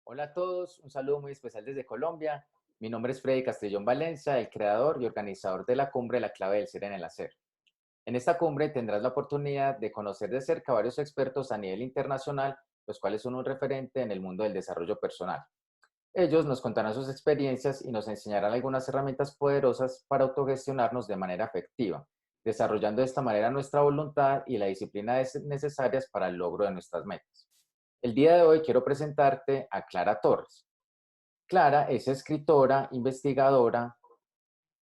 Hola a todos, un saludo muy especial desde Colombia. Mi nombre es Freddy Castellón Valencia, el creador y organizador de la cumbre La clave del ser en el hacer. En esta cumbre tendrás la oportunidad de conocer de cerca a varios expertos a nivel internacional, los cuales son un referente en el mundo del desarrollo personal. Ellos nos contarán sus experiencias y nos enseñarán algunas herramientas poderosas para autogestionarnos de manera efectiva, desarrollando de esta manera nuestra voluntad y la disciplina necesarias para el logro de nuestras metas. El día de hoy quiero presentarte a Clara Torres. Clara es escritora, investigadora,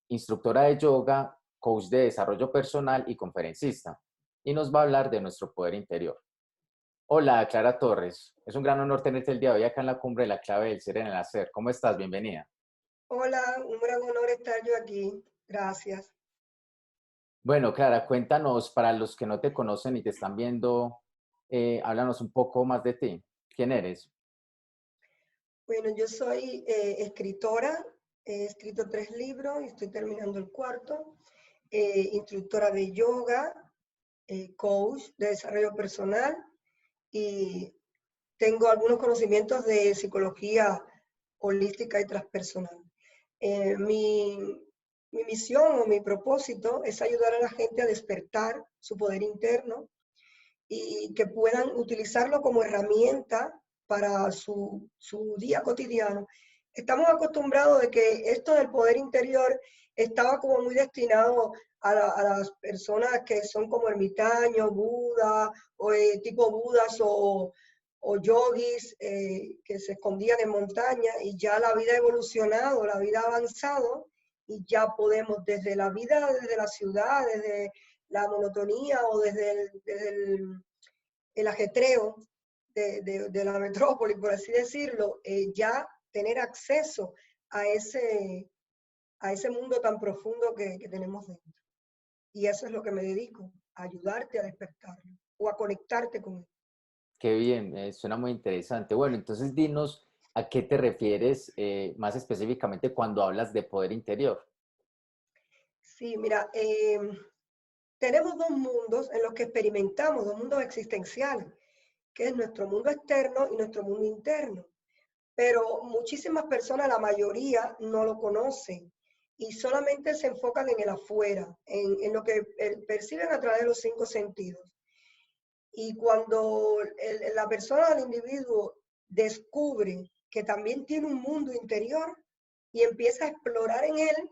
instructora de yoga, coach de desarrollo personal y conferencista, y nos va a hablar de nuestro poder interior. Hola, Clara Torres. Es un gran honor tenerte el día de hoy acá en la cumbre de la clave del ser en el hacer. ¿Cómo estás? Bienvenida. Hola, un gran honor estar yo aquí. Gracias. Bueno, Clara, cuéntanos para los que no te conocen y te están viendo, háblanos un poco más de ti. ¿Quién eres? Bueno, yo soy escritora, he escrito 3 libros y estoy terminando el cuarto. Instructora de yoga, coach de desarrollo personal y tengo algunos conocimientos de psicología holística y transpersonal. Eh, mi, mi misión o mi propósito es ayudar a la gente a despertar su poder interno y que puedan utilizarlo como herramienta para su día cotidiano. Estamos acostumbrados de que esto del poder interior estaba como muy destinado a las personas que son como ermitaños, Buda, o tipo Budas o yogis que se escondían en montaña, y ya la vida ha evolucionado, la vida ha avanzado, y ya podemos desde la vida, desde la ciudad, desde la monotonía o el ajetreo de la metrópoli, por así decirlo, ya tener acceso a ese mundo tan profundo que tenemos dentro. Y eso es lo que me dedico, a ayudarte a despertarlo o a conectarte con él. Qué bien, suena muy interesante. Bueno, entonces dinos a qué te refieres más específicamente cuando hablas de poder interior. Sí, mira, tenemos dos mundos en los que experimentamos, dos mundos existenciales, que es nuestro mundo externo y nuestro mundo interno. Pero muchísimas personas, la mayoría, no lo conocen y solamente se enfocan en el afuera, en lo que perciben a través de los 5 sentidos. Y cuando la persona, el individuo, descubre que también tiene un mundo interior y empieza a explorar en él,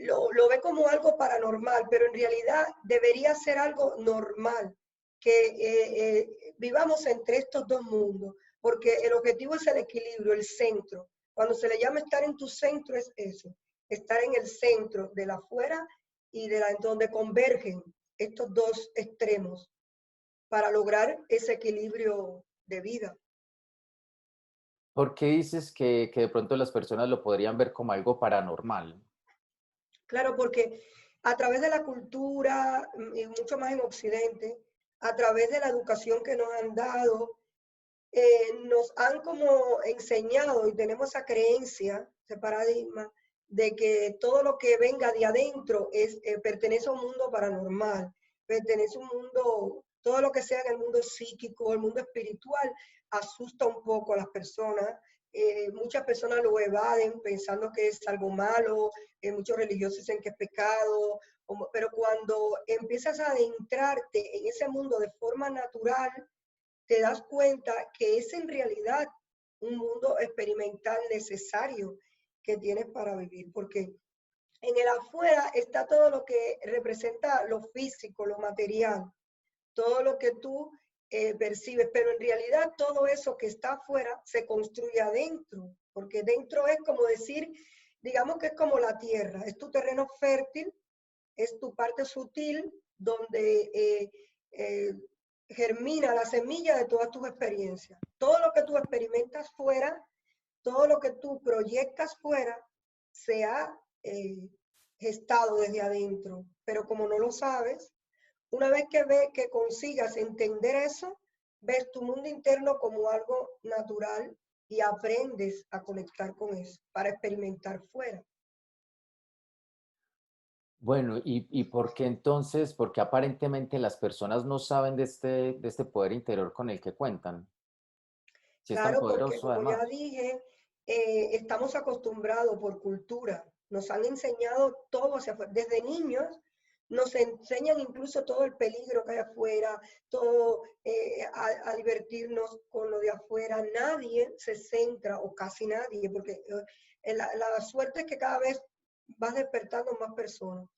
lo ve como algo paranormal, pero en realidad debería ser algo normal, que vivamos entre estos dos mundos, porque el objetivo es el equilibrio, el centro. Cuando se le llama estar en tu centro es eso, estar en el centro de la afuera y de donde convergen estos dos extremos para lograr ese equilibrio de vida. ¿Por qué dices que de pronto las personas lo podrían ver como algo paranormal? Claro, porque a través de la cultura y mucho más en Occidente, a través de la educación que nos han dado, nos han como enseñado y tenemos esa creencia, ese paradigma, de que todo lo que venga de adentro pertenece a un mundo paranormal, pertenece a un mundo, todo lo que sea en el mundo psíquico, el mundo espiritual, asusta un poco a las personas. Muchas personas lo evaden pensando que es algo malo, muchos religiosos dicen que es pecado, pero cuando empiezas a adentrarte en ese mundo de forma natural, te das cuenta que es en realidad un mundo experimental necesario que tienes para vivir, porque en el afuera está todo lo que representa lo físico, lo material, todo lo que tú percibes, pero en realidad todo eso que está afuera se construye adentro, porque dentro es como decir, digamos que es como la tierra, es tu terreno fértil, es tu parte sutil donde eh, germina la semilla de todas tus experiencias. Todo lo que tú experimentas fuera, todo lo que tú proyectas fuera, se ha gestado desde adentro. Pero como no lo sabes, una vez que consigas entender eso, ves tu mundo interno como algo natural y aprendes a conectar con eso para experimentar fuera. Bueno, ¿y por qué entonces, por qué aparentemente las personas no saben de este poder interior con el que cuentan? Sí, es tan Claro, porque poderoso como ya además. dije, estamos acostumbrados por cultura, nos han enseñado todo hacia afuera. Desde niños nos enseñan incluso todo el peligro que hay afuera, todo a divertirnos con lo de afuera. Nadie se centra, o casi nadie, porque la suerte es que cada vez vas despertando más personas.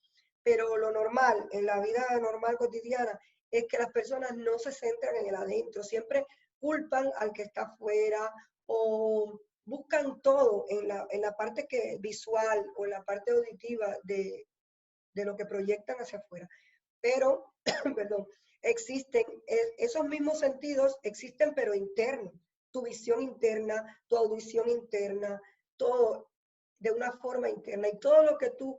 Pero lo normal, en la vida normal cotidiana, es que las personas no se centran en el adentro, siempre culpan al que está afuera o buscan todo en la parte visual o en la parte auditiva de lo que proyectan hacia afuera. Pero, perdón, existen, esos mismos sentidos existen pero internos, tu visión interna, tu audición interna, todo de una forma interna y todo lo que tú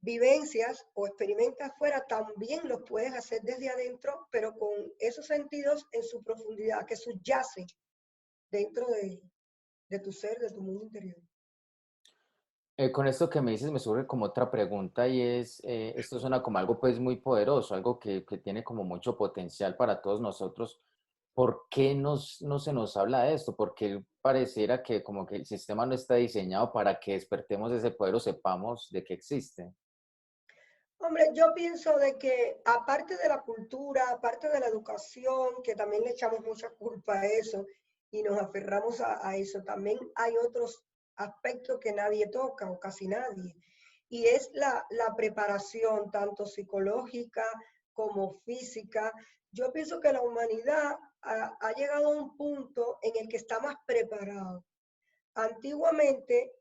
vivencias o experimentas fuera, también los puedes hacer desde adentro, pero con esos sentidos en su profundidad, que subyace dentro de tu ser, de tu mundo interior. Con esto que me dices me surge como otra pregunta y es, esto suena como algo pues muy poderoso, algo que tiene como mucho potencial para todos nosotros. ¿Por qué no se nos habla de esto? Porque pareciera que como que el sistema no está diseñado para que despertemos ese poder o sepamos de que existe. Hombre, yo pienso de que aparte de la cultura, aparte de la educación, que también le echamos mucha culpa a eso y nos aferramos a eso, también hay otros aspectos que nadie toca o casi nadie. Y es la preparación, tanto psicológica como física. Yo pienso que la humanidad ha llegado a un punto en el que está más preparado. Antiguamente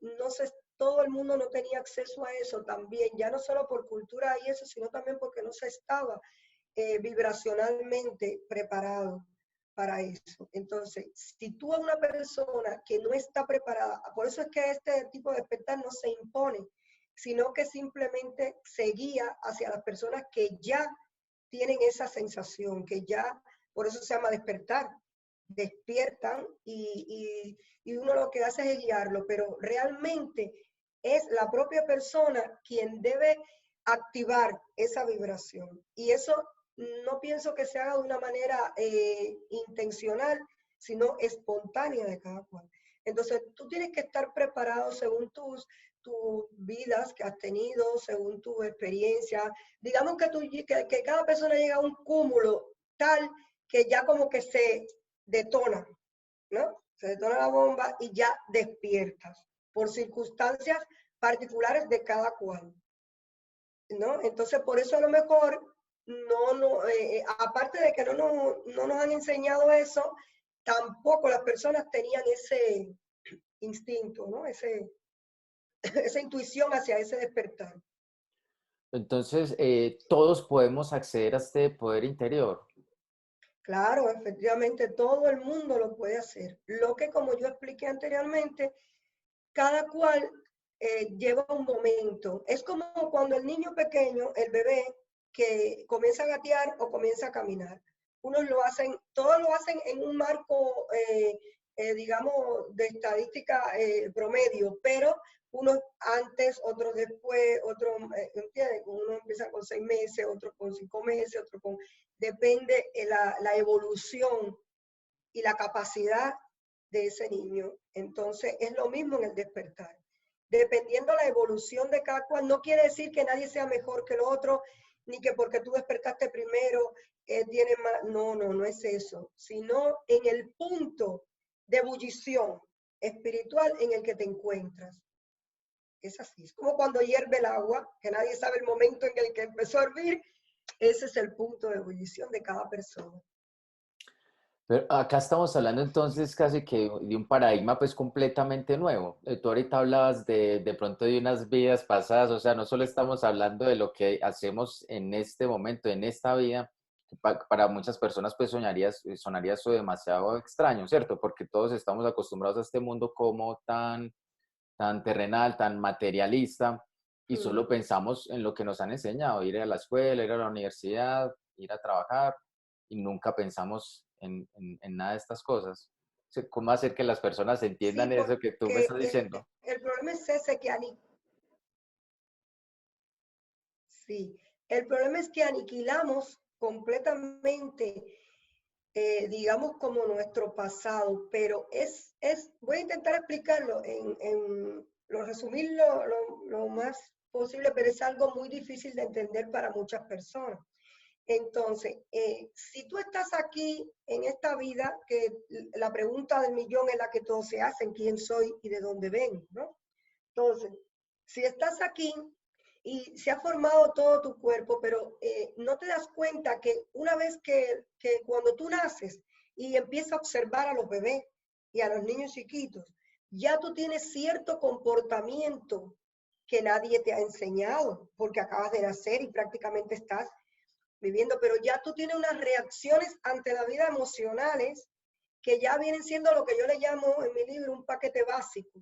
todo el mundo no tenía acceso a eso también, ya no solo por cultura y eso, sino también porque no se estaba vibracionalmente preparado para eso. Entonces, si tú a una persona que no está preparada, por eso es que este tipo de despertar no se impone, sino que simplemente se guía hacia las personas que ya tienen esa sensación, que ya, por eso se llama despertar, despiertan y uno lo que hace es guiarlo, pero realmente es la propia persona quien debe activar esa vibración. Y eso no pienso que se haga de una manera intencional, sino espontánea de cada cual. Entonces, tú tienes que estar preparado según tus vidas que has tenido, según tu experiencia. Digamos que cada persona llega a un cúmulo tal que ya como que se detona, ¿no? Se detona la bomba y ya despiertas por circunstancias particulares de cada cual, ¿no? Entonces, por eso a lo mejor, aparte de que no nos han enseñado eso, tampoco las personas tenían ese instinto, ¿no? Esa intuición hacia ese despertar. Entonces, todos podemos acceder a este poder interior. Claro, efectivamente, todo el mundo lo puede hacer. Lo que, como yo expliqué anteriormente, cada cual lleva un momento. Es como cuando el niño pequeño, el bebé, que comienza a gatear o comienza a caminar. Todos lo hacen en un marco, digamos, de estadística promedio, pero unos antes, otros después, otros, ¿entiendes? Uno empieza con 6 meses, otros con 5 meses, otro con... Depende la evolución y la capacidad de ese niño. Entonces, es lo mismo en el despertar. Dependiendo la evolución de cada cual, no quiere decir que nadie sea mejor que el otro, ni que porque tú despertaste primero, tiene más. No, no es eso. Sino en el punto de ebullición espiritual en el que te encuentras. Es así. Es como cuando hierve el agua, que nadie sabe el momento en el que empezó a hervir. Ese es el punto de ebullición de cada persona. Pero acá estamos hablando entonces casi que de un paradigma pues completamente nuevo. Tú ahorita hablabas de pronto de unas vidas pasadas, o sea, no solo estamos hablando de lo que hacemos en este momento, en esta vida, que para muchas personas pues sonaría eso demasiado extraño, ¿cierto? Porque todos estamos acostumbrados a este mundo como tan terrenal, tan materialista, y Mm. solo pensamos en lo que nos han enseñado, ir a la escuela, ir a la universidad, ir a trabajar, y nunca pensamos en nada de estas cosas. O sea, ¿cómo hacer que las personas Sí, entiendan eso que tú me porque estás diciendo? el problema es ese sí, el problema es que aniquilamos completamente digamos, como nuestro pasado, pero voy a intentar explicarlo, lo resumir lo más posible, pero es algo muy difícil de entender para muchas personas. Entonces, si tú estás aquí en esta vida, que la pregunta del millón es la que todos se hacen, ¿quién soy y de dónde vengo? ¿No? Entonces, si estás aquí y se ha formado todo tu cuerpo, pero no te das cuenta que una vez que cuando tú naces y empiezas a observar a los bebés y a los niños chiquitos, ya tú tienes cierto comportamiento que nadie te ha enseñado, porque acabas de nacer y prácticamente estás viviendo, pero ya tú tienes unas reacciones ante la vida emocionales que ya vienen siendo lo que yo le llamo en mi libro un paquete básico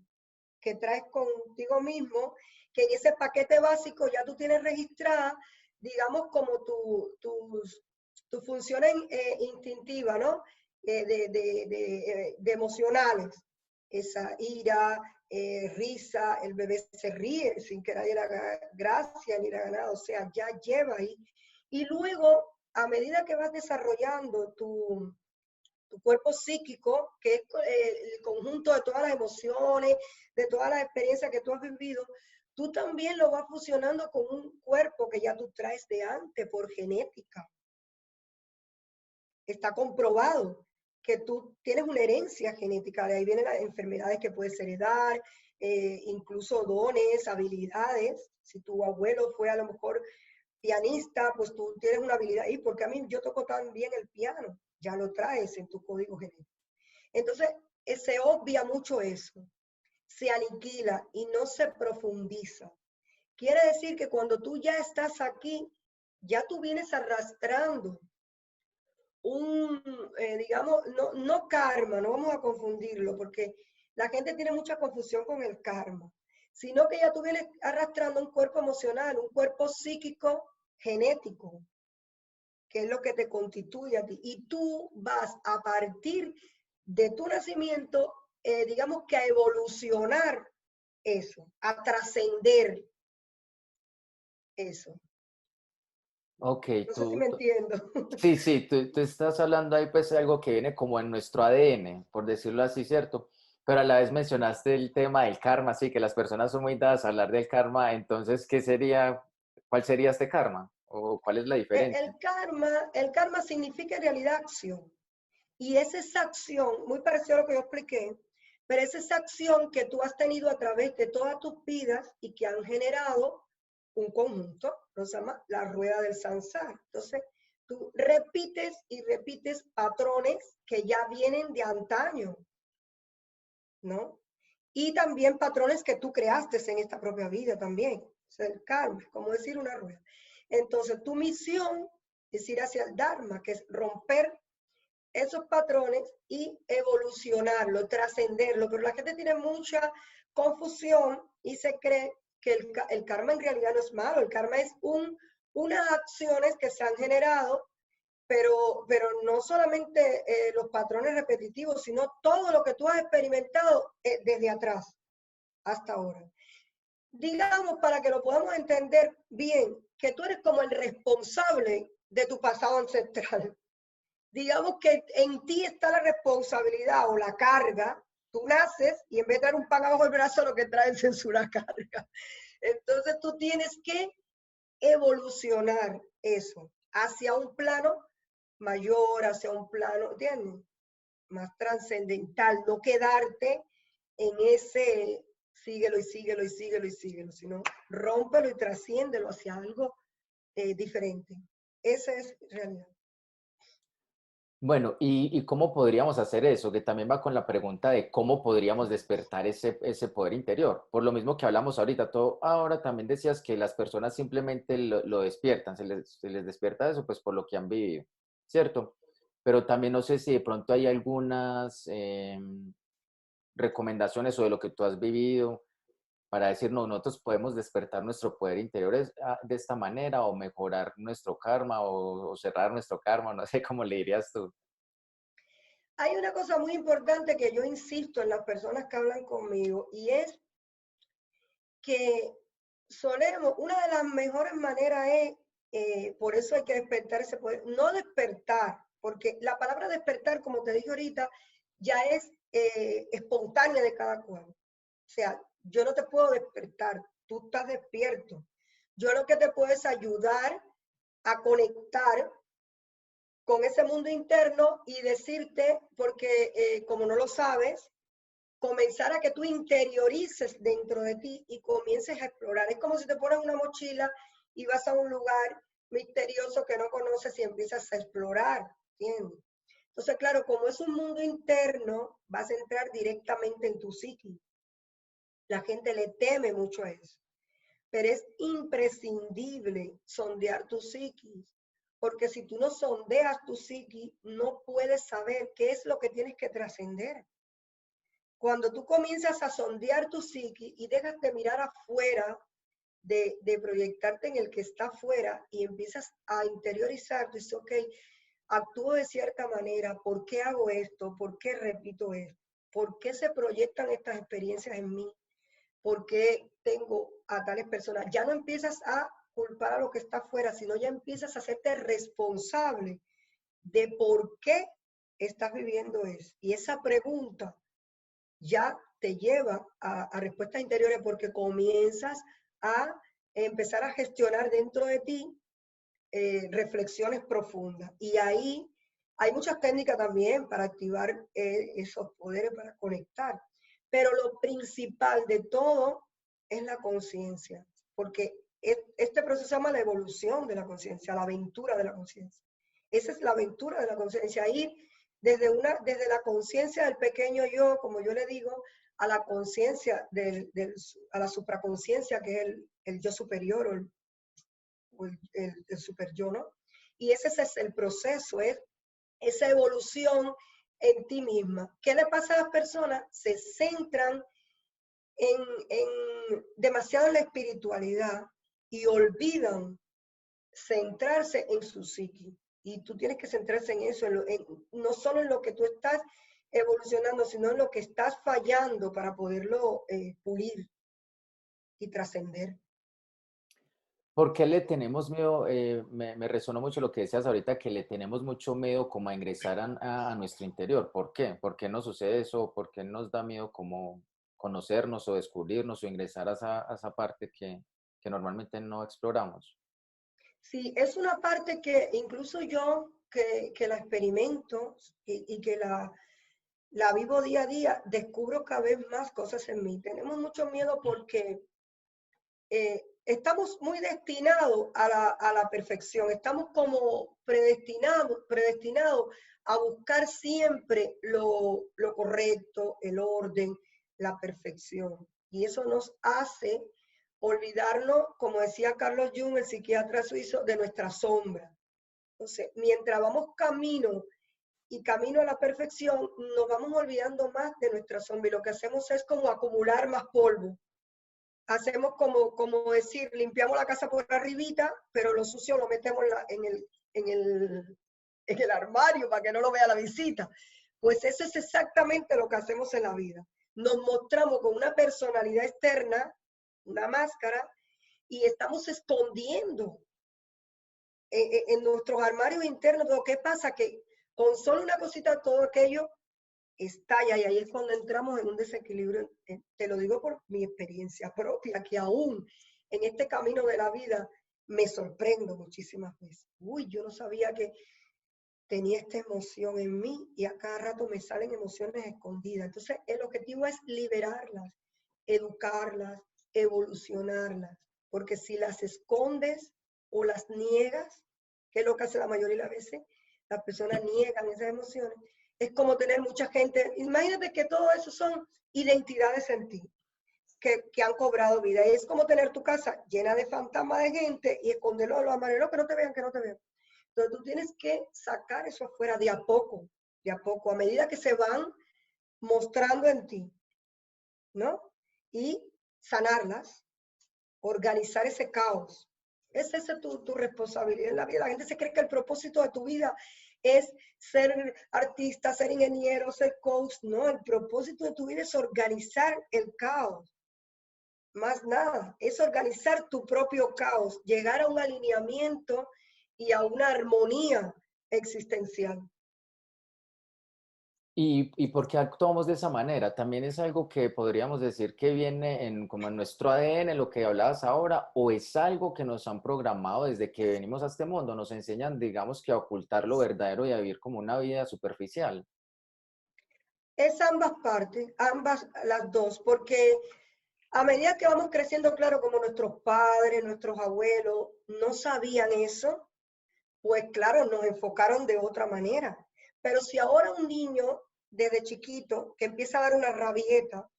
que traes contigo mismo, que en ese paquete básico ya tú tienes registrada, digamos, como tus funciones instintivas, ¿no? De emocionales, esa ira, risa, el bebé se ríe sin que nadie le haga gracia ni le haga nada, o sea, ya lleva ahí. Y luego, a medida que vas desarrollando tu cuerpo psíquico, que es el conjunto de todas las emociones, de todas las experiencias que tú has vivido, tú también lo vas fusionando con un cuerpo que ya tú traes de antes por genética. Está comprobado que tú tienes una herencia genética, de ahí vienen las enfermedades que puedes heredar, incluso dones, habilidades. Si tu abuelo fue a lo mejor pianista, pues tú tienes una habilidad ahí, porque a mí yo toco tan bien el piano, ya lo traes en tu código genético. Entonces, se obvia mucho eso, se aniquila y no se profundiza. Quiere decir que cuando tú ya estás aquí, ya tú vienes arrastrando digamos, no karma, no vamos a confundirlo, porque la gente tiene mucha confusión con el karma, sino que ya tú vienes arrastrando un cuerpo emocional, un cuerpo psíquico genético, que es lo que te constituye a ti. Y tú vas a partir de tu nacimiento, digamos que a evolucionar eso, a trascender eso. Ok, No sé si me entiendo. sí, sí, tú estás hablando ahí pues de algo que viene como en nuestro ADN, por decirlo así, ¿cierto? Pero a la vez mencionaste el tema del karma, sí, que las personas son muy dadas a hablar del karma, entonces, cuál sería este karma? ¿O cuál es la diferencia? El karma significa en realidad acción. Y es esa acción, muy parecido a lo que yo expliqué, pero es esa acción que tú has tenido a través de todas tus vidas y que han generado un conjunto, lo se llama la rueda del samsara. Entonces, tú repites y repites patrones que ya vienen de antaño, ¿no? Y también patrones que tú creaste en esta propia vida también. O sea, el karma, como decir una rueda. Entonces, tu misión es ir hacia el dharma, que es romper esos patrones y evolucionarlo, trascenderlo. Pero la gente tiene mucha confusión y se cree que el karma en realidad no es malo. El karma es unas acciones que se han generado, pero no solamente los patrones repetitivos, sino todo lo que tú has experimentado desde atrás hasta ahora. Digamos, para que lo podamos entender bien, que tú eres como el responsable de tu pasado ancestral. Digamos que en ti está la responsabilidad o la carga. Tú naces y en vez de dar un pan abajo el brazo, lo que traes es una carga. Entonces tú tienes que evolucionar eso hacia un plano mayor, hacia un plano, ¿entiendes? Más trascendental, no quedarte en ese síguelo y síguelo y síguelo y síguelo, sino rómpelo y trasciéndelo hacia algo diferente. Esa es realidad. Bueno, ¿y cómo podríamos hacer eso? Que también va con la pregunta de cómo podríamos despertar ese poder interior. Por lo mismo que hablamos ahorita, ahora también decías que las personas simplemente lo despiertan, se les despierta eso pues por lo que han vivido, ¿cierto? Pero también no sé si de pronto hay algunas recomendaciones o de lo que tú has vivido para decir, no, nosotros podemos despertar nuestro poder interior de esta manera o mejorar nuestro karma o cerrar nuestro karma, no sé cómo le dirías tú. Hay una cosa muy importante que yo insisto en las personas que hablan conmigo y es que una de las mejores maneras es, por eso hay que despertar ese poder, no despertar, porque la palabra despertar, como te dije ahorita, ya es espontánea de cada cual. O sea, yo no te puedo despertar, tú estás despierto. Yo lo que te puedo es ayudar a conectar con ese mundo interno y decirte, porque como no lo sabes, comenzar a que tú interiorices dentro de ti y comiences a explorar. Es como si te pones una mochila y vas a un lugar misterioso que no conoces y empiezas a explorar, ¿entiendes? Entonces, claro, como es un mundo interno, vas a entrar directamente en tu psiqui. La gente le teme mucho a eso, pero es imprescindible sondear tu psiquis, porque si tú no sondeas tu psiquis, no puedes saber qué es lo que tienes que trascender. Cuando tú comienzas a sondear tu psiquis y dejas de mirar afuera, de proyectarte en el que está afuera y empiezas a interiorizar, dices, ok, actúo de cierta manera, ¿por qué hago esto? ¿Por qué repito esto? ¿Por qué se proyectan estas experiencias en mí? ¿Por qué tengo a tales personas? Ya no empiezas a culpar a lo que está afuera, sino ya empiezas a hacerte responsable de por qué estás viviendo eso. Y esa pregunta ya te lleva a respuestas interiores porque comienzas a empezar a gestionar dentro de ti reflexiones profundas. Y ahí hay muchas técnicas también para activar esos poderes, para conectar. Pero lo principal de todo es la conciencia, porque este proceso se llama la evolución de la conciencia, la aventura de la conciencia. Esa es la aventura de la conciencia. Ahí, desde la conciencia del pequeño yo, como yo le digo, a la conciencia, a la supraconciencia, que es el yo superior o el super yo, ¿no? Y ese es el proceso, es esa evolución en ti misma. ¿Qué le pasa a las personas? Se centran demasiado en la espiritualidad y olvidan centrarse en su psiqui. Y tú tienes que centrarse en eso, no solo en lo que tú estás evolucionando, sino en lo que estás fallando para poderlo pulir y trascender. ¿Por qué le tenemos miedo? Me resonó mucho lo que decías ahorita, que le tenemos mucho miedo como a ingresar a nuestro interior. ¿Por qué? ¿Por qué nos sucede eso? ¿Por qué nos da miedo como conocernos o descubrirnos o ingresar a esa parte que normalmente no exploramos? Sí, es una parte que incluso yo que la experimento y que la vivo día a día, descubro cada vez más cosas en mí. Tenemos mucho miedo porque estamos muy destinados a la perfección, estamos como predestinados a buscar siempre lo correcto, el orden, la perfección. Y eso nos hace olvidarnos, como decía Carlos Jung, el psiquiatra suizo, de nuestra sombra. Entonces, mientras vamos camino a la perfección, nos vamos olvidando más de nuestra sombra y lo que hacemos es como acumular más polvo. Hacemos como decir, limpiamos la casa por arribita, pero lo sucio lo metemos en el armario para que no lo vea la visita. Pues eso es exactamente lo que hacemos en la vida. Nos mostramos con una personalidad externa, una máscara, y estamos escondiendo en nuestros armarios internos. Lo que pasa que con solo una cosita todo aquello estalla y ahí es cuando entramos en un desequilibrio. Te lo digo por mi experiencia propia, que aún en este camino de la vida me sorprendo muchísimas veces. Uy, yo no sabía que tenía esta emoción en mí y a cada rato me salen emociones escondidas. Entonces, el objetivo es liberarlas, educarlas, evolucionarlas, porque si las escondes o las niegas, que es lo que hace la mayoría de las veces, las personas niegan esas emociones, es como tener mucha gente, imagínate que todo eso son identidades en ti, que han cobrado vida. Es como tener tu casa llena de fantasmas de gente y esconderlo de los amarillos, que no te vean, que no te vean. Entonces tú tienes que sacar eso afuera de a poco, a medida que se van mostrando en ti, ¿no? Y sanarlas, organizar ese caos. Esa es tu responsabilidad en la vida. La gente se cree que el propósito de tu vida es ser artista, ser ingeniero, ser coach. No, el propósito de tu vida es organizar el caos. Más nada, es organizar tu propio caos, llegar a un alineamiento y a una armonía existencial. ¿Y por qué actuamos de esa manera? También es algo que podríamos decir que viene como en nuestro ADN, lo que hablabas ahora, o es algo que nos han programado desde que venimos a este mundo, nos enseñan, digamos, que a ocultar lo verdadero y a vivir como una vida superficial. Es ambas partes, ambas las dos, porque a medida que vamos creciendo, claro, como nuestros padres, nuestros abuelos no sabían eso, pues claro, nos enfocaron de otra manera. Pero si ahora un niño desde chiquito que empieza a dar una rabieta,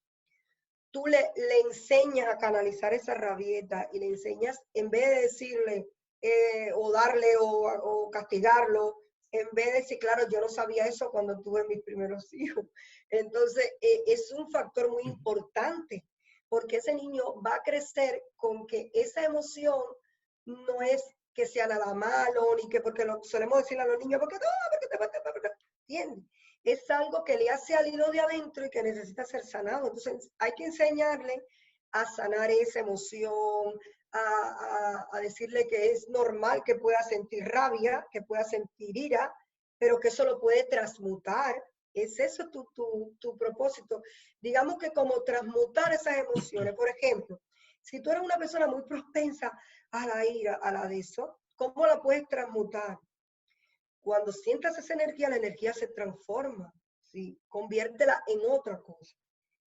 tú le enseñas a canalizar esa rabieta y le enseñas, en vez de decirle o darle o castigarlo, en vez de decir, claro, yo no sabía eso cuando tuve mis primeros hijos. Entonces, es un factor muy importante, porque ese niño va a crecer con que esa emoción no es que sea nada malo, ni que porque lo solemos decirle a los niños, porque no, porque ¿entiendes? Es algo que le ha salido de adentro y que necesita ser sanado. Entonces hay que enseñarle a sanar esa emoción, a decirle que es normal que pueda sentir rabia, que pueda sentir ira, pero que eso lo puede transmutar. Es eso tu propósito. Digamos que como transmutar esas emociones. Por ejemplo, si tú eres una persona muy propensa a la ira, a la de eso, ¿cómo la puedes transmutar? Cuando sientas esa energía, la energía se transforma, ¿sí? Conviértela en otra cosa.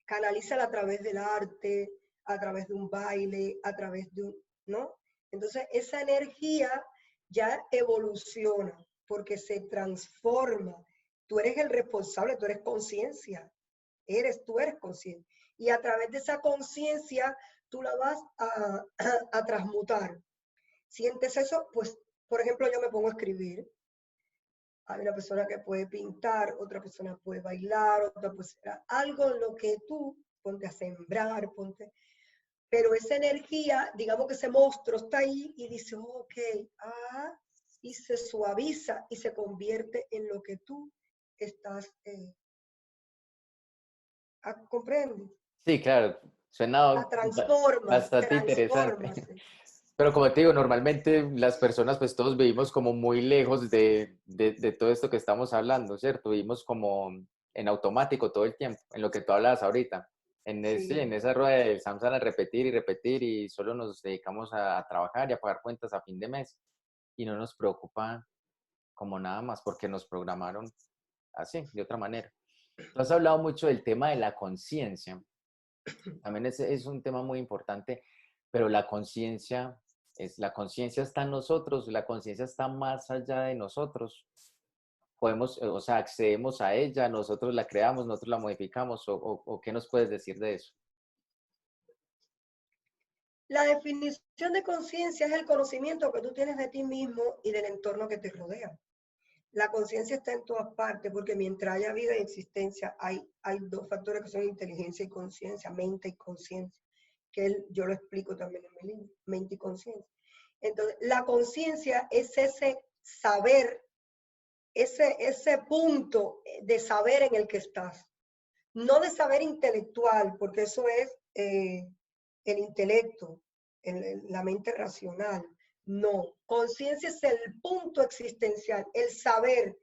Canalízala a través del arte, a través de un baile, a través de un, ¿no? Entonces, esa energía ya evoluciona porque se transforma. Tú eres el responsable, tú eres conciencia, tú eres consciente. Y a través de esa conciencia, tú la vas a transmutar. Sientes eso, pues, por ejemplo, yo me pongo a escribir. Hay una persona que puede pintar, otra persona puede bailar, otra pues algo en lo que tú ponte a sembrar, ponte. Pero esa energía, digamos que ese monstruo está ahí y dice, oh, ok, y se suaviza y se convierte en lo que tú estás, ¿comprendes? Sí, claro, La suena transformas, bastante interesante. transformas. Pero como te digo, normalmente las personas, pues todos vivimos como muy lejos de todo esto que estamos hablando, ¿cierto? Vivimos como en automático todo el tiempo, en lo que tú hablabas ahorita. En Sí. esa rueda del Samsung a repetir y repetir y solo nos dedicamos a trabajar y a pagar cuentas a fin de mes. Y no nos preocupa como nada más porque nos programaron así, de otra manera. Tú has hablado mucho del tema de la conciencia. También es un tema muy importante, pero la conciencia está en nosotros, la conciencia está más allá de nosotros. Podemos, o sea, accedemos a ella, nosotros la creamos, nosotros la modificamos, o ¿qué nos puedes decir de eso? La definición de conciencia es el conocimiento que tú tienes de ti mismo y del entorno que te rodea. La conciencia está en todas partes, porque mientras haya vida y existencia, hay dos factores que son inteligencia y conciencia, mente y conciencia, que yo lo explico también en mi libro, mente y conciencia. Entonces, la conciencia es ese saber, ese punto de saber en el que estás. No de saber intelectual, porque eso es el intelecto, la mente racional. No, conciencia es el punto existencial, el saber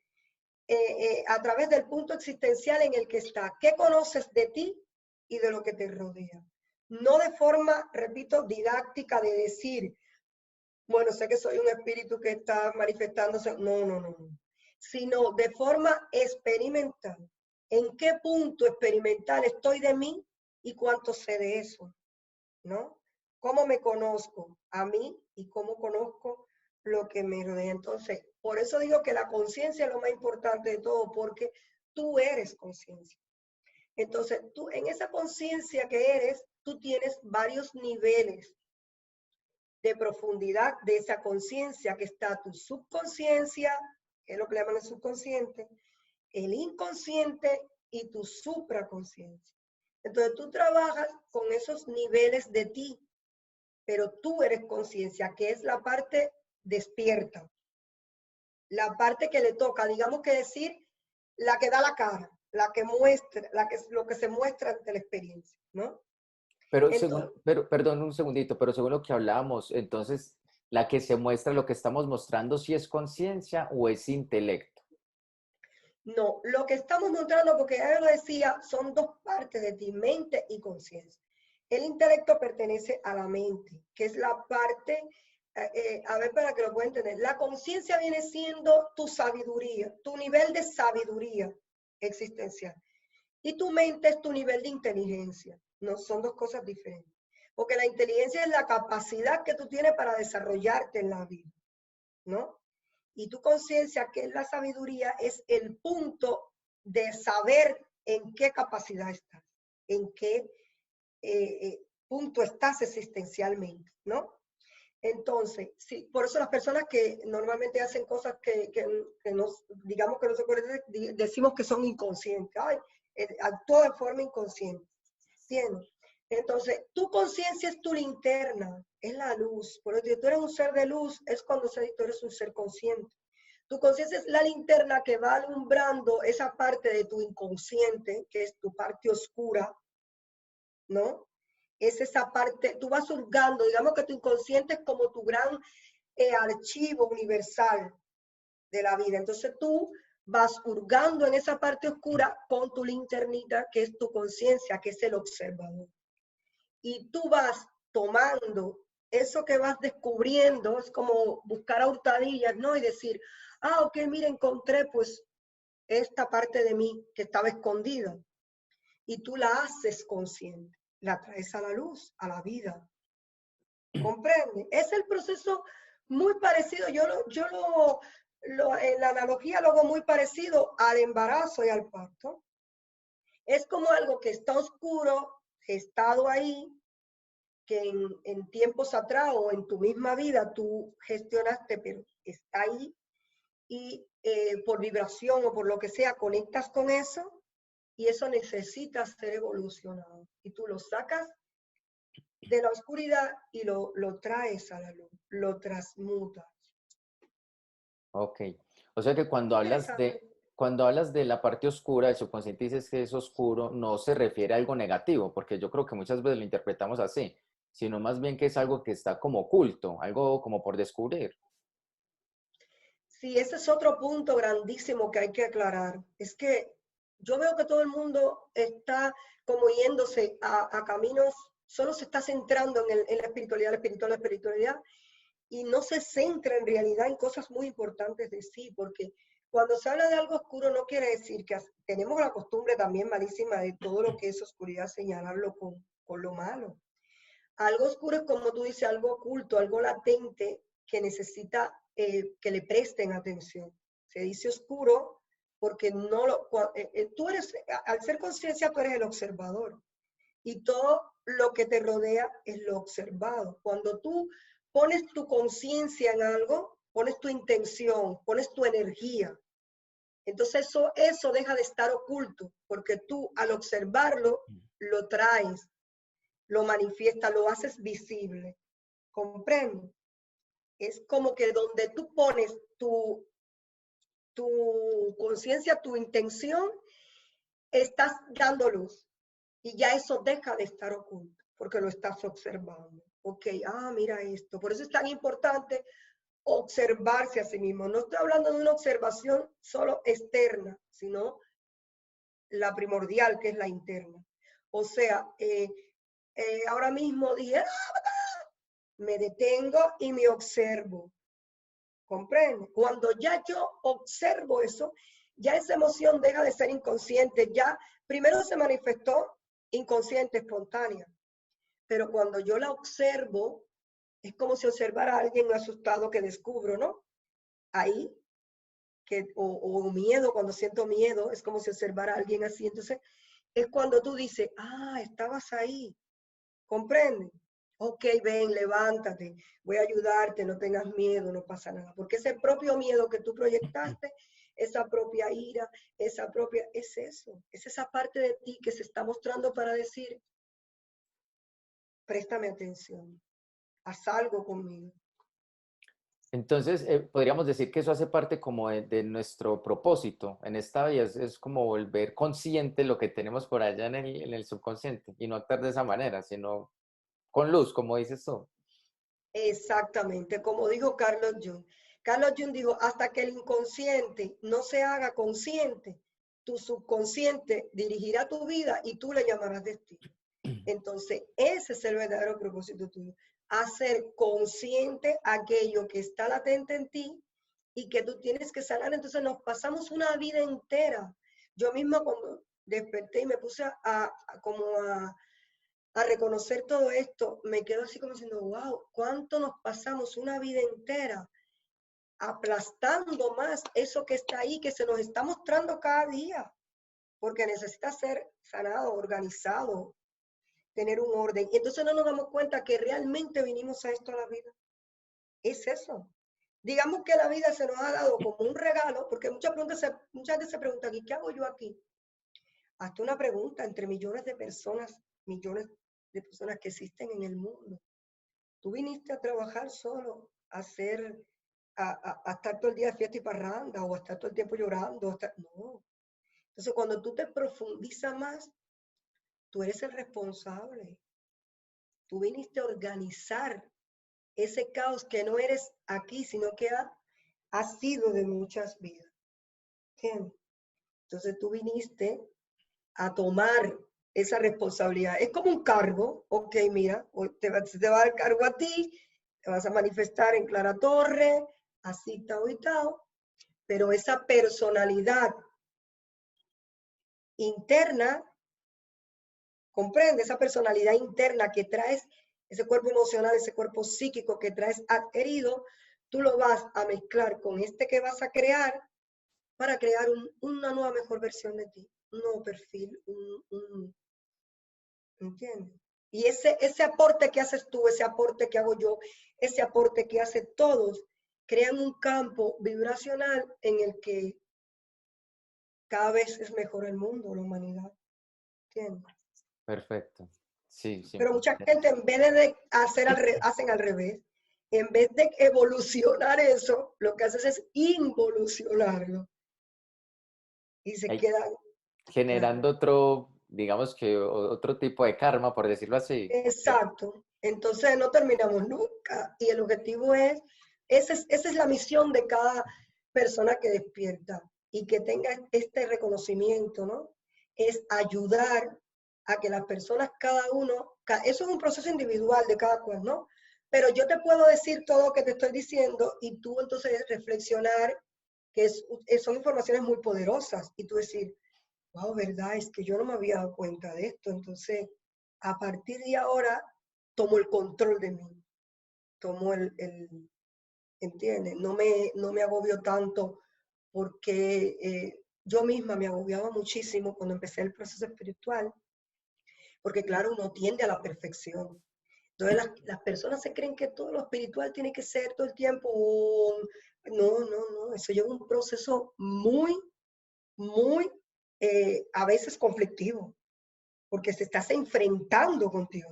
a través del punto existencial en el que está. ¿Qué conoces de ti y de lo que te rodea? No de forma, repito, didáctica de decir, bueno, sé que soy un espíritu que está manifestándose. No, no, no, no. Sino de forma experimental. ¿En qué punto experimental estoy de mí y cuánto sé de eso? ¿No? ¿Cómo me conozco a mí y cómo conozco lo que me rodea? Entonces, por eso digo que la conciencia es lo más importante de todo, porque tú eres conciencia. Entonces, tú en esa conciencia que eres, tú tienes varios niveles de profundidad de esa conciencia, que está tu subconsciencia, que es lo que le llaman el subconsciente, el inconsciente y tu supraconsciencia. Entonces tú trabajas con esos niveles de ti, pero tú eres conciencia, que es la parte despierta, la parte que le toca, digamos que decir, la que da la cara, la que muestra, lo que se muestra ante la experiencia, ¿no? Entonces, Perdón un segundito, pero según lo que hablábamos, entonces la que se muestra, lo que estamos mostrando, si es conciencia o es intelecto. No, lo que estamos mostrando, porque ya lo decía, son dos partes de ti, mente y conciencia. El intelecto pertenece a la mente, que es la parte, a ver para que lo puedan entender, la conciencia viene siendo tu sabiduría, tu nivel de sabiduría existencial. Y tu mente es tu nivel de inteligencia. No son dos cosas diferentes. Porque la inteligencia es la capacidad que tú tienes para desarrollarte en la vida, ¿no? Y tu conciencia, que es la sabiduría, es el punto de saber en qué capacidad estás, en qué punto estás existencialmente, ¿no? Entonces, sí, por eso las personas que normalmente hacen cosas que no, digamos que no se puede, decimos que son inconscientes. Ay, actúa de forma inconsciente. ¿Entiendes? Entonces, tu conciencia es tu linterna, es la luz. Por lo que tú eres un ser de luz, es cuando tú eres un ser consciente. Tu conciencia es la linterna que va alumbrando esa parte de tu inconsciente, que es tu parte oscura, ¿no? Es esa parte, tú vas hurgando, digamos que tu inconsciente es como tu gran archivo universal de la vida. Entonces tú vas hurgando en esa parte oscura con tu linternita, que es tu conciencia, que es el observador. Y tú vas tomando eso que vas descubriendo, es como buscar a hurtadillas, ¿no? Y decir, ah, ok, mira, encontré pues esta parte de mí que estaba escondida. Y tú la haces consciente, la traes a la luz, a la vida. ¿Comprende? Es el proceso muy parecido, en la analogía lo hago muy parecido al embarazo y al parto. Es como algo que está oscuro, gestado ahí, que en tiempos atrás o en tu misma vida tú gestionaste, pero está ahí y por vibración o por lo que sea conectas con eso y eso necesita ser evolucionado. Y tú lo sacas de la oscuridad y lo traes a la luz, lo transmutas. Ok. O sea que Interesante. cuando hablas de la parte oscura, el subconsciente dices que es oscuro, no se refiere a algo negativo, porque yo creo que muchas veces lo interpretamos así, sino más bien que es algo que está como oculto, algo como por descubrir. Sí, ese es otro punto grandísimo que hay que aclarar. Es que yo veo que todo el mundo está como yéndose a caminos, solo se está centrando en la espiritualidad, y no se centra en realidad en cosas muy importantes de sí, porque cuando se habla de algo oscuro no quiere decir que tenemos la costumbre también malísima de todo lo que es oscuridad señalarlo con lo malo. Algo oscuro es como tú dices, algo oculto, algo latente que necesita que le presten atención. Se dice oscuro porque no lo, tú eres, al ser conciencia, tú eres el observador y todo lo que te rodea es lo observado. Cuando tú pones tu conciencia en algo, pones tu intención, pones tu energía, entonces eso deja de estar oculto porque tú al observarlo lo traes, lo manifiestas, lo haces visible. ¿Comprende? Es como que donde tú pones tu conciencia, tu intención, estás dando luz. Y ya eso deja de estar oculto, porque lo estás observando. Ok, ah, mira esto. Por eso es tan importante observarse a sí mismo. No estoy hablando de una observación solo externa, sino la primordial, que es la interna. O sea, ahora mismo dije, me detengo y me observo. ¿Comprende? Cuando ya yo observo eso, ya esa emoción deja de ser inconsciente. Ya primero se manifestó inconsciente, espontánea. Pero cuando yo la observo, es como si observara a alguien asustado que descubro, ¿no? Ahí, o miedo, cuando siento miedo, es como si observara a alguien así. Entonces, es cuando tú dices, ah, estabas ahí, ¿comprenden? Ok, ven, levántate, voy a ayudarte, no tengas miedo, no pasa nada. Porque ese propio miedo que tú proyectaste, esa propia ira, es eso, es esa parte de ti que se está mostrando para decir, préstame atención, haz algo conmigo. Entonces, podríamos decir que eso hace parte como de nuestro propósito en esta vida, es como volver consciente lo que tenemos por allá en el subconsciente y no actuar de esa manera, sino con luz, como dices tú. Exactamente, como dijo Carlos Jung. Carlos Jung dijo, hasta que el inconsciente no se haga consciente, tu subconsciente dirigirá tu vida y tú le llamarás destino. Entonces, ese es el verdadero propósito tuyo, hacer consciente aquello que está latente en ti y que tú tienes que sanar. Entonces, nos pasamos una vida entera. Yo misma cuando desperté y me puse como a reconocer todo esto, me quedo así como diciendo, wow, ¿cuánto nos pasamos una vida entera aplastando más eso que está ahí, que se nos está mostrando cada día? Porque necesita ser sanado, organizado, tener un orden. Y entonces no nos damos cuenta que realmente vinimos a esto a la vida. Es eso. Digamos que la vida se nos ha dado como un regalo, porque muchas veces se preguntan, ¿y qué hago yo aquí? Hazte una pregunta entre millones de personas que existen en el mundo. Tú viniste a trabajar solo, a hacer, a estar todo el día de fiesta y parranda, o a estar todo el tiempo llorando. No. Entonces, cuando tú te profundizas más, tú eres el responsable. Tú viniste a organizar ese caos que no eres aquí, sino que ha sido de muchas vidas. ¿Entiendes? Entonces, tú viniste a tomar esa responsabilidad. Es como un cargo, ok, mira, hoy te va a dar cargo a ti, te vas a manifestar en Clara Torre, así, tal y tal, pero esa personalidad interna, comprende, esa personalidad interna que traes, ese cuerpo emocional, ese cuerpo psíquico que traes adherido, tú lo vas a mezclar con este que vas a crear para crear una nueva mejor versión de ti, un nuevo perfil, ¿entiendes? Y ese aporte que haces tú, ese aporte que hago yo, ese aporte que hacen todos, crean un campo vibracional en el que cada vez es mejor el mundo, la humanidad, ¿entiendes? Perfecto. Sí, sí. Pero mucha gente en vez de hacen al revés. En vez de evolucionar eso, lo que haces es involucionarlo. Y se Hay- quedan, claro. Generando otro, digamos que otro tipo de karma, por decirlo así. ¿Cierto? Exacto. Entonces no terminamos nunca. Y el objetivo es, esa es la misión de cada persona que despierta y que tenga este reconocimiento, ¿no? Es ayudar a que las personas, cada uno, eso es un proceso individual de cada cual, ¿no? Pero yo te puedo decir todo lo que te estoy diciendo y tú entonces reflexionar que son informaciones muy poderosas y tú decir, wow, ¿verdad? Es que yo no me había dado cuenta de esto. Entonces, a partir de ahora, tomo el control de mí, tomo ¿entiendes? No me agobio tanto porque yo misma me agobiaba muchísimo cuando empecé el proceso espiritual, porque claro, uno tiende a la perfección. Entonces las personas se creen que todo lo espiritual tiene que ser todo el tiempo. No, no, no, eso lleva un proceso muy, muy, a veces conflictivo porque se estás enfrentando contigo.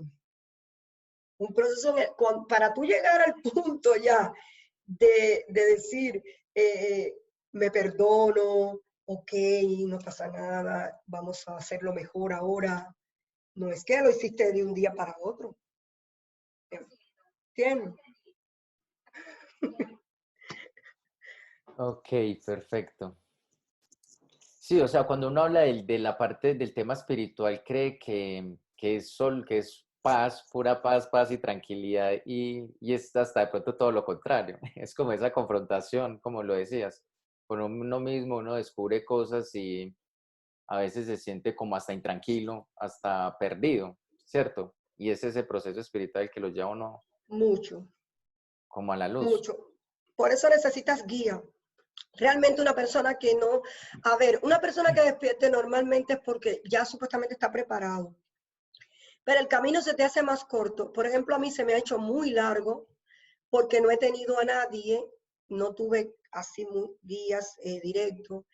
Un proceso para tú llegar al punto ya de decir, me perdono, ok, no pasa nada, vamos a hacerlo mejor ahora. No es que lo hiciste de un día para otro. ¿Entiendes? Ok, perfecto. Sí, o sea, cuando uno habla de la parte del tema espiritual, cree que es sol, que es paz, pura paz, paz y tranquilidad, y es hasta de pronto todo lo contrario. Es como esa confrontación, como lo decías. Con uno mismo uno descubre cosas y a veces se siente como hasta intranquilo, hasta perdido, ¿cierto? Y es ese proceso espiritual que lo lleva a uno Mucho, como a la luz. mucho. Por eso necesitas guía. Realmente una persona que no, a ver, una persona que despierte normalmente es porque ya supuestamente está preparado. Pero el camino se te hace más corto. Por ejemplo, a mí se me ha hecho muy largo porque no he tenido a nadie, no tuve así guías directos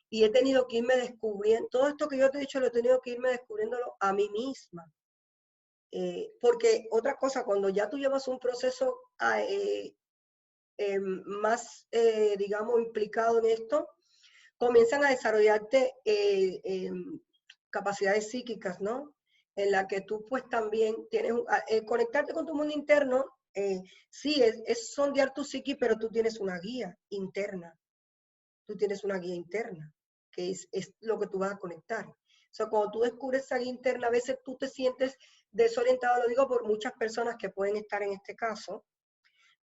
y he tenido que irme descubriendo, todo esto que yo te he dicho lo he tenido que irme descubriéndolo a mí misma. Porque otra cosa, cuando ya tú llevas un proceso más, digamos, implicado en esto, comienzan a desarrollarte capacidades psíquicas, ¿no? En la que tú pues también tienes, conectarte con tu mundo interno Sí, es sondear tu psiqui, pero tú tienes una guía interna. Tú tienes una guía interna, que es lo que tú vas a conectar. O sea, cuando tú descubres esa guía interna, a veces tú te sientes desorientado, lo digo por muchas personas que pueden estar en este caso.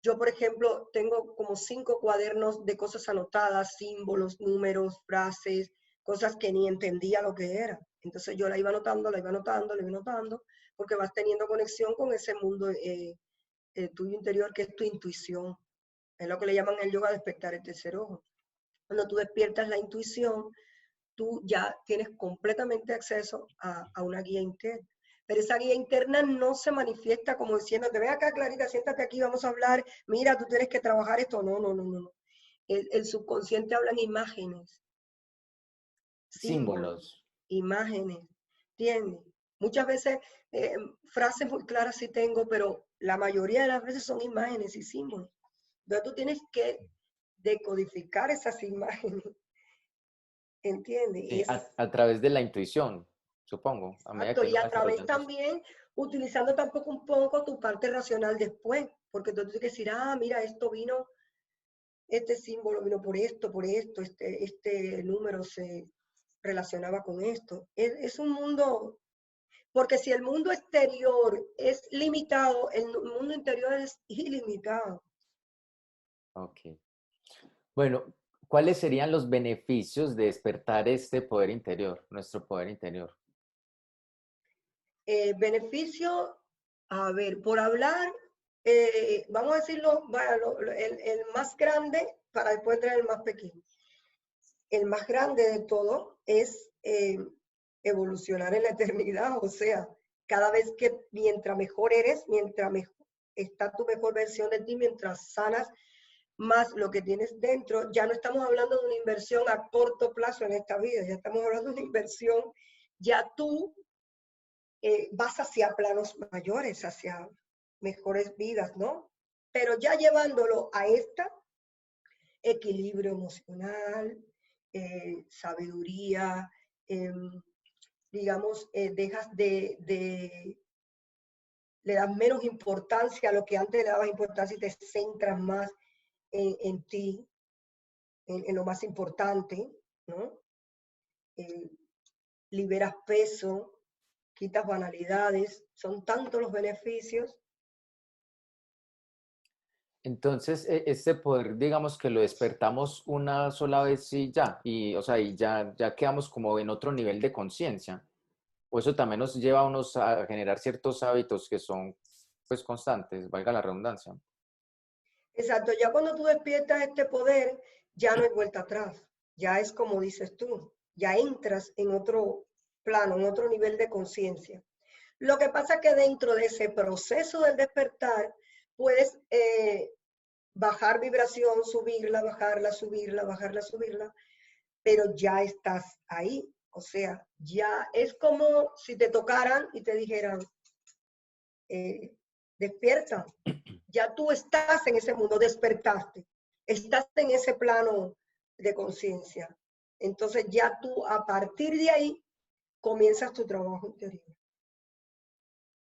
Yo, por ejemplo, tengo como 5 cuadernos de cosas anotadas, símbolos, números, frases, cosas que ni entendía lo que era. Entonces yo la iba anotando, la iba anotando, la iba anotando, porque vas teniendo conexión con ese mundo tuyo interior, que es tu intuición. Es lo que le llaman en el yoga despertar el tercer ojo. Cuando tú despiertas la intuición, tú ya tienes completamente acceso a una guía interna. Pero esa guía interna no se manifiesta como diciéndote, ven acá, Clarita, siéntate aquí, vamos a hablar, mira, tú tienes que trabajar esto. No, no, no, no. El subconsciente habla en imágenes, símbolos, Símbolos. imágenes, ¿entiendes? Muchas veces frases muy claras sí tengo, pero la mayoría de las veces son imágenes y símbolos. Entonces tú tienes que decodificar esas imágenes, ¿entiendes? A través de la intuición, supongo, a medida Exacto, que y uno va a través desarrollando eso. también utilizando tampoco un poco tu parte racional después, porque tú tienes que decir, ah, mira, esto vino, este símbolo vino por esto, este número se relacionaba con esto. Es un mundo, porque si el mundo exterior es limitado, el mundo interior es ilimitado. Ok. Bueno, ¿cuáles serían los beneficios de despertar este poder interior, nuestro poder interior? Beneficio, a ver, por hablar, vamos a decirlo, bueno, el más grande para después traer el más pequeño. El más grande de todo es evolucionar en la eternidad, o sea, cada vez que mientras mejor eres, mientras mejor, está tu mejor versión de ti, mientras sanas más lo que tienes dentro, ya no estamos hablando de una inversión a corto plazo en esta vida, ya estamos hablando de una inversión, ya tú vas hacia planos mayores, hacia mejores vidas, ¿no? Pero ya llevándolo a esta, equilibrio emocional, sabiduría, eh, digamos, le das menos importancia a lo que antes le dabas importancia y te centras más en ti, en lo más importante, ¿no? Eh, liberas peso, quitas banalidades, son tantos los beneficios. Entonces, este poder, digamos que lo despertamos una sola vez y ya, y, o sea, y ya quedamos como en otro nivel de conciencia. O eso también nos lleva a unos a generar ciertos hábitos que son, pues, constantes, valga la redundancia. Exacto, ya cuando tú despiertas este poder, ya no hay vuelta atrás, ya es como dices tú, ya entras en otro plano, en otro nivel de conciencia. Lo que pasa es que dentro de ese proceso del despertar, puedes bajar vibración, subirla, bajarla, subirla, bajarla, subirla, pero ya estás ahí. O sea, ya es como si te tocaran y te dijeran, eh, despierta, ya tú estás en ese mundo, despertaste, estás en ese plano de conciencia. Entonces ya tú a partir de ahí comienzas tu trabajo interior.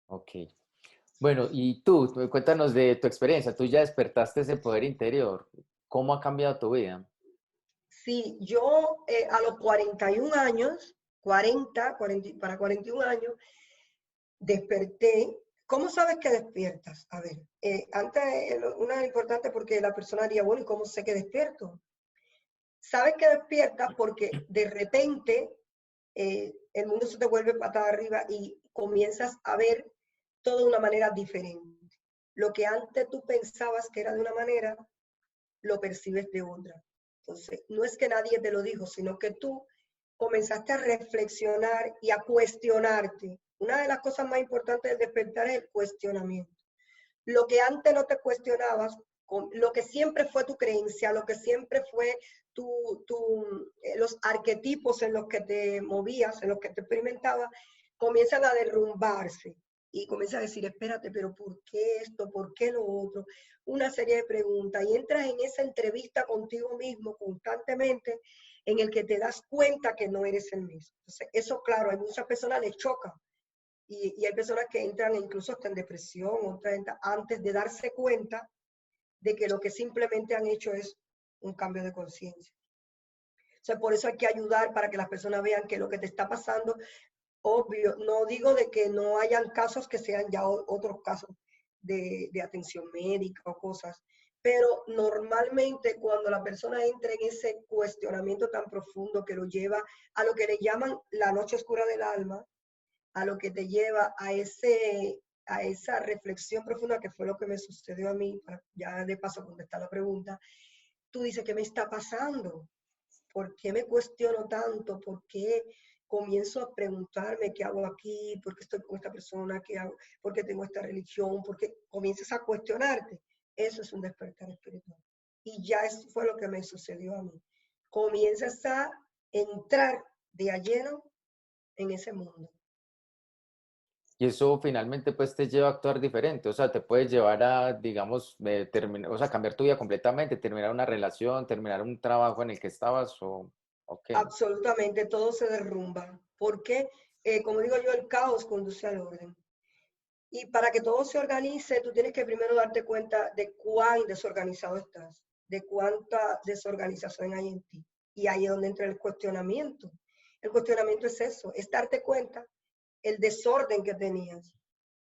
Ok. Bueno, y tú, cuéntanos de tu experiencia. Tú ya despertaste ese poder interior. ¿Cómo ha cambiado tu vida? Sí, yo a los 41 años, 40 para 41 años, desperté. ¿Cómo sabes que despiertas? A ver, antes, una importante porque la persona diría, bueno, ¿y cómo sé que despierto? Sabes que despiertas porque de repente el mundo se te vuelve patada arriba y comienzas a ver todo de una manera diferente. Lo que antes tú pensabas que era de una manera, lo percibes de otra. Entonces, no es que nadie te lo dijo, sino que tú comenzaste a reflexionar y a cuestionarte. Una de las cosas más importantes del despertar es el cuestionamiento. Lo que antes no te cuestionabas, lo que siempre fue tu creencia, lo que siempre fue los arquetipos en los que te movías, en los que te experimentabas, comienzan a derrumbarse y comienzas a decir, espérate, pero ¿por qué esto? ¿Por qué lo otro? Una serie de preguntas y entras en esa entrevista contigo mismo constantemente en el que te das cuenta que no eres el mismo. Entonces, eso, claro, a muchas personas les choca Y hay personas que entran incluso hasta en depresión, antes de darse cuenta de que lo que simplemente han hecho es un cambio de conciencia. O sea, por eso hay que ayudar para que las personas vean que lo que te está pasando, obvio, no digo de que no hayan casos que sean ya otros casos de atención médica o cosas, pero normalmente cuando la persona entra en ese cuestionamiento tan profundo que lo lleva a lo que le llaman la noche oscura del alma, a lo que te lleva a esa reflexión profunda que fue lo que me sucedió a mí, para ya de paso contestar la pregunta, tú dices, ¿qué me está pasando? ¿Por qué me cuestiono tanto? ¿Por qué comienzo a preguntarme qué hago aquí? ¿Por qué estoy con esta persona? ¿Qué hago? ¿Por qué tengo esta religión? ¿Por qué comienzas a cuestionarte? Eso es un despertar espiritual. Y ya eso fue lo que me sucedió a mí. Comienzas a entrar de a lleno en ese mundo. Y eso finalmente pues te lleva a actuar diferente, o sea, te puede llevar a, digamos, o sea, cambiar tu vida completamente, terminar una relación, terminar un trabajo en el que estabas o qué. Absolutamente, todo se derrumba. Porque, como digo yo, el caos conduce al orden. Y para que todo se organice, tú tienes que primero darte cuenta de cuán desorganizado estás, de cuánta desorganización hay en ti. Y ahí es donde entra el cuestionamiento. El cuestionamiento es eso, es darte cuenta el desorden que tenías.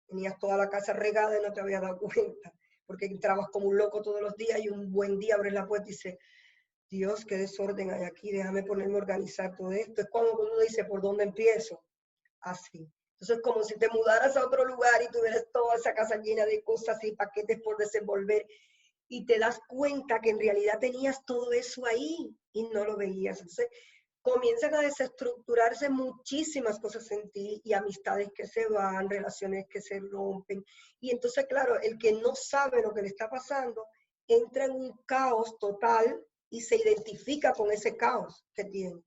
Tenías toda la casa regada y no te habías dado cuenta, porque entrabas como un loco todos los días y un buen día abres la puerta y dices, Dios, qué desorden hay aquí, déjame ponerme a organizar todo esto. Es cuando uno dice, ¿por dónde empiezo? Así. Entonces, como si te mudaras a otro lugar y tuvieras toda esa casa llena de cosas y paquetes por desenvolver y te das cuenta que en realidad tenías todo eso ahí y no lo veías. Entonces, comienzan a desestructurarse muchísimas cosas en ti y amistades que se van, relaciones que se rompen. Y entonces, claro, el que no sabe lo que le está pasando entra en un caos total y se identifica con ese caos que tiene.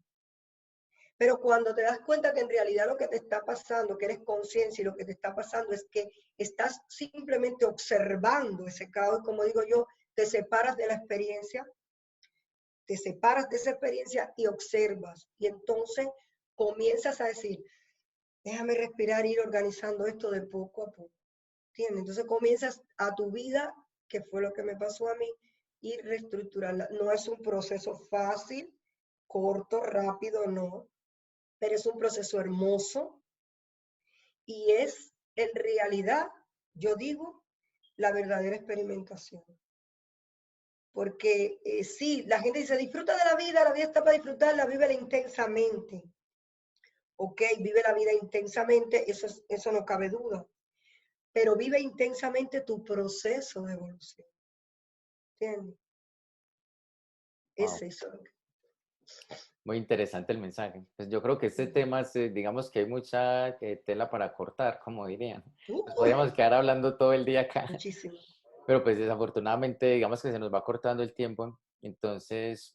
Pero cuando te das cuenta que en realidad lo que te está pasando, que eres conciencia y lo que te está pasando es que estás simplemente observando ese caos, como digo yo, te separas de la experiencia, te separas de esa experiencia y observas. Y entonces comienzas a decir, déjame respirar, ir organizando esto de poco a poco. ¿Entiendes? Entonces comienzas a tu vida, que fue lo que me pasó a mí, y reestructurarla. No es un proceso fácil, corto, rápido, no, pero es un proceso hermoso y es en realidad, yo digo, la verdadera experimentación. Porque sí, la gente dice, disfruta de la vida está para disfrutarla, vívela intensamente. Ok, vive la vida intensamente, eso no cabe duda, pero vive intensamente tu proceso de evolución. ¿Entiendes? Es Wow, eso. muy interesante el mensaje. Pues yo creo que este tema es, digamos que hay mucha tela para cortar, como dirían. Nos podríamos Uh, quedar hablando todo el día acá. muchísimo. Pero pues desafortunadamente, digamos que se nos va cortando el tiempo. Entonces,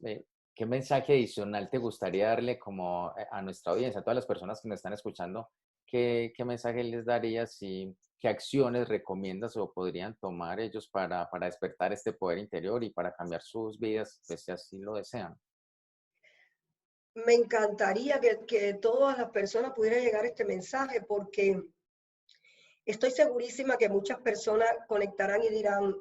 ¿qué mensaje adicional te gustaría darle como a nuestra audiencia, a todas las personas que nos están escuchando? ¿Qué mensaje les darías y qué acciones recomiendas o podrían tomar ellos para despertar este poder interior y para cambiar sus vidas, pues si así lo desean? Me encantaría que todas las personas pudieran llegar este mensaje porque estoy segurísima que muchas personas conectarán y dirán,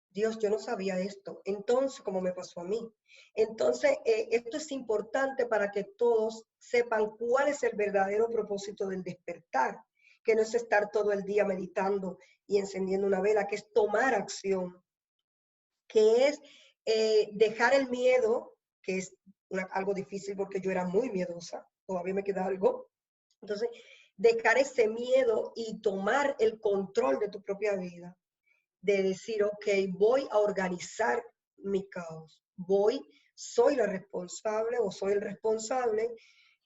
Dios, yo no sabía esto. Entonces, como me pasó a mí. Entonces, esto es importante para que todos sepan cuál es el verdadero propósito del despertar, que no es estar todo el día meditando y encendiendo una vela, que es tomar acción, que es dejar el miedo, que es algo difícil porque yo era muy miedosa, todavía me queda algo. Entonces, dejar ese miedo y tomar el control de tu propia vida, de decir, ok, voy a organizar mi caos, soy la responsable o soy el responsable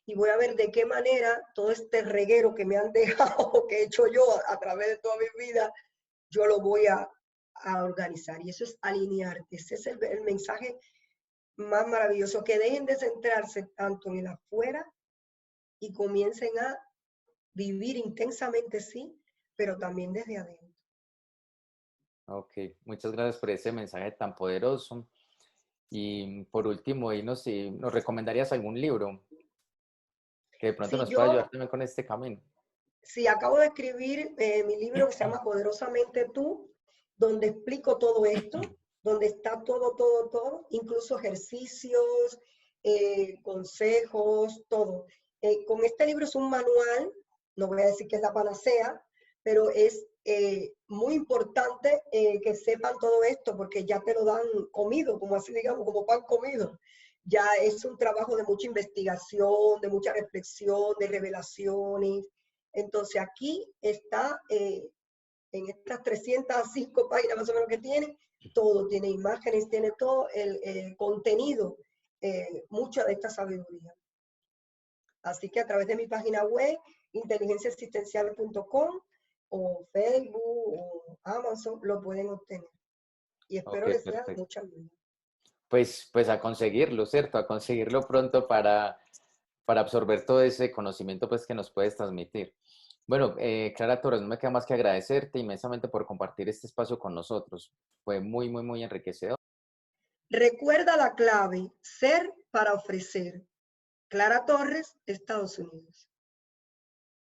y voy a ver de qué manera todo este reguero que me han dejado, que he hecho yo a través de toda mi vida, yo lo voy a organizar. Y eso es alinearte. Ese es el mensaje más maravilloso, que dejen de centrarse tanto en el afuera y comiencen a vivir intensamente, sí, pero también desde adentro. Ok, muchas gracias por ese mensaje tan poderoso. Y por último, dinos si nos recomendarías algún libro que de pronto Si nos pueda ayudar yo también con este camino. Sí, acabo de escribir mi libro que se llama Poderosamente Tú, donde explico todo esto, donde está todo, todo, todo, incluso ejercicios, consejos, todo. Con este libro es un manual, no voy a decir que es la panacea, pero es muy importante que sepan todo esto, porque ya te lo dan comido, como así digamos, como pan comido. Ya es un trabajo de mucha investigación, de mucha reflexión, de revelaciones. Entonces aquí está, en estas 305 páginas más o menos que tiene, todo, tiene imágenes, tiene todo el contenido, mucha de esta sabiduría. Así que a través de mi página web, inteligenciaasistencial.com o Facebook o Amazon, lo pueden obtener. Y Ok, espero les sea de perfecto. mucha ayuda. Pues a conseguirlo, ¿cierto? A conseguirlo pronto para absorber todo ese conocimiento pues, que nos puedes transmitir. Bueno, Clara Torres, no me queda más que agradecerte inmensamente por compartir este espacio con nosotros. Fue muy, muy, muy enriquecedor. Recuerda la clave, ser para ofrecer. Clara Torres, Estados Unidos.